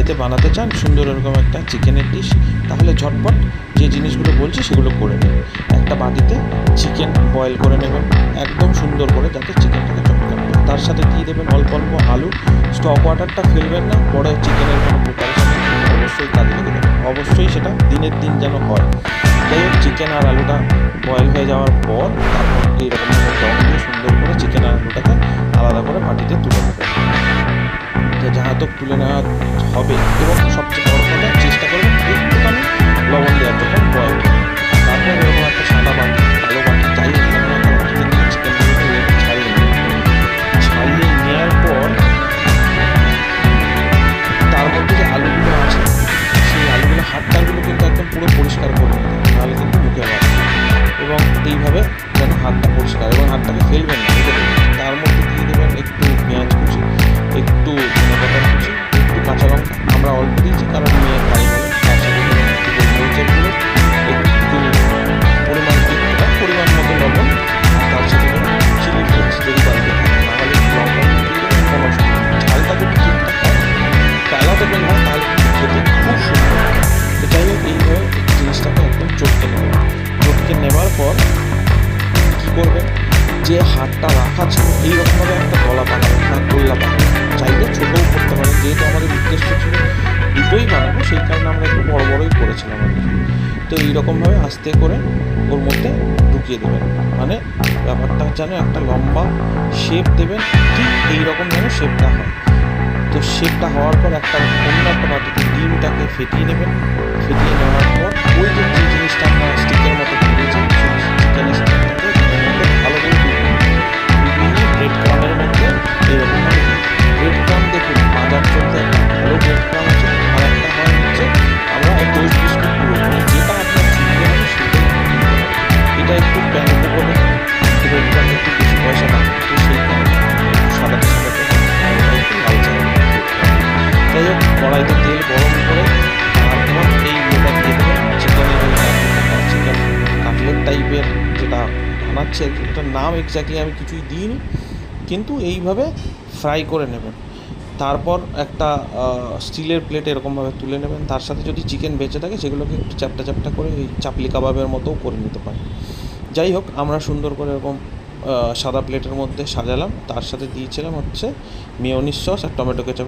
বাড়িতে বানাতে চান সুন্দর এরকম একটা চিকেনের ডিশ, তাহলে ঝটপট যে জিনিসগুলো বলছি সেগুলো করে নেবেন। একটা বাটিতে চিকেন বয়েল করে নেবেন একদম সুন্দর করে, যাতে চিকেনটাকে চটকান। তার সাথে দিয়ে দেবেন অল্প অল্প আলু। স্টক ওয়াটারটা ফেলবেন না, পরে চিকেনের কোনো প্রিপারেশন অবশ্যই কাজে লেগে যাবে। অবশ্যই সেটা দিনের দিন যেন হয়। যাই হোক, চিকেন আর আলুটা বয়েল হয়ে যাওয়ার পর তারপর এইরকমভাবে জল দিয়ে সুন্দর করে চিকেন আর আলুটাকে আলাদা করে বাটিতে তুলে নেবেন। তো যাহা তো তুলে নেওয়া হবে, এবং সবচেয়ে বড় কথা চেষ্টা করবেন একটুখানি লবণ দেওয়ার যখন বয়েল করবেন। তারপর এরকম একটা সাদা বাটি, কালো বাটি, যাই হোক না একটা বাটিতে নিয়ে চিকেনগুলো ছাড়িয়ে নেবেন। ছাড়িয়ে নেওয়ার পর তার মধ্যে যে আলুগুলো আছে সেই আলুগুলো হাতটাগুলো কিন্তু একদম পুরো পরিষ্কার করে নেবেন, নাহলে কিন্তু মুখে লাগবে। এবং এইভাবে যেন হাতটা পরিষ্কার, এবং হাতটাকে ফেলবেন না। তার মধ্যে দিয়ে দেবেন একটু পেঁয়াজ কুচি, একটু ধনেপাতা কুচি, একটু কাঁচা লঙ্কা। আমরা অল্প দিয়েছি কারণ মেয়ে খাই বলে। তার সাথে মরিচের গুঁড়ো, একটু পরিমাণ মতো লবণ, তার সাথে চিলি ফ্লেক্স যদি বাড়িতে থাকে, নাহলে লঙ্কা কোনো ঝালটা যদি ঠিকঠাক হয় টালা দেবেন না, তাহলে খেতে খুব সুন্দর। তো যাই হোক, এইভাবে জিনিসটাকে একদম চটকে নেবেন। চটকে নেওয়ার পর কী করবেন, যে হাতটা রাখা ছিল এইরকমভাবে একটা গলা বানাবেন না গোল্লা বানাবেন। চাইলে ছোটোও করতে পারেন, যেহেতু আমাদের উদ্দেশ্য ছিল দুটোই বানাবো সেই কারণে আমরা একটু বড় বড়ই করেছিলাম আর কি। তো এইরকমভাবে আস্তে করে ওর মধ্যে ঢুকিয়ে দেবেন, মানে ব্যাপারটা যেন একটা লম্বা শেপ দেবেন, ঠিক এইরকম যেন শেপটা হয়। তো শেপটা হওয়ার পর অন্য একটা বাটিতে ডিমটাকে ফেটিয়ে নেবেন। ফেটিয়ে নেওয়ার পর ওই যে জিনিসটা আপনার স্টিকের মতো করেছেন সেই চিকেনের স্টিকটাকে ভালো করে ডুবিয়ে ব্রেড ক্রামের মধ্যে এরকমভাবে ব্রেড ক্রাম দেখুন বাজার চলতে একটা ভালো ব্রেড ক্রাম আছে। আর একটা হয় হচ্ছে আমরা টোস্ট বিস্কুট গুঁড়ো করি, যেটা আপনার চিনতে হবে সেটাই এটা একটু প্যান্টে বলে ব্রেড ক্রাম একটু বেশি পয়সা দাম, তো সেই কারণে সাদাতে সাদাতে একটু লালচে। যাই হোক, কড়াইতে তেল গরম করে তারপর এই ইয়েটা দিয়ে দেবেন চিকেনের চিকেন কাটলেট টাইপের যেটা বানাচ্ছে, এটার নাম এক্স্যাক্টলি আমি কিছুই দিইনি, কিন্তু এইভাবে ফ্রাই করে নেবেন। তারপর একটা স্টিলের প্লেট এরকমভাবে তুলে নেবেন। তার সাথে যদি চিকেন বেঁচে থাকে সেগুলোকে একটু চ্যাপটা চ্যাপটা করে এই চাপলি কাবাবের মতোও করে নিতে পারেন। যাই হোক, আমরা সুন্দর করে এরকম সাদা প্লেটের মধ্যে সাজালাম। তার সাথে দিয়েছিলাম হচ্ছে মেয়োনিজ সস আর টমেটো কেচাপ।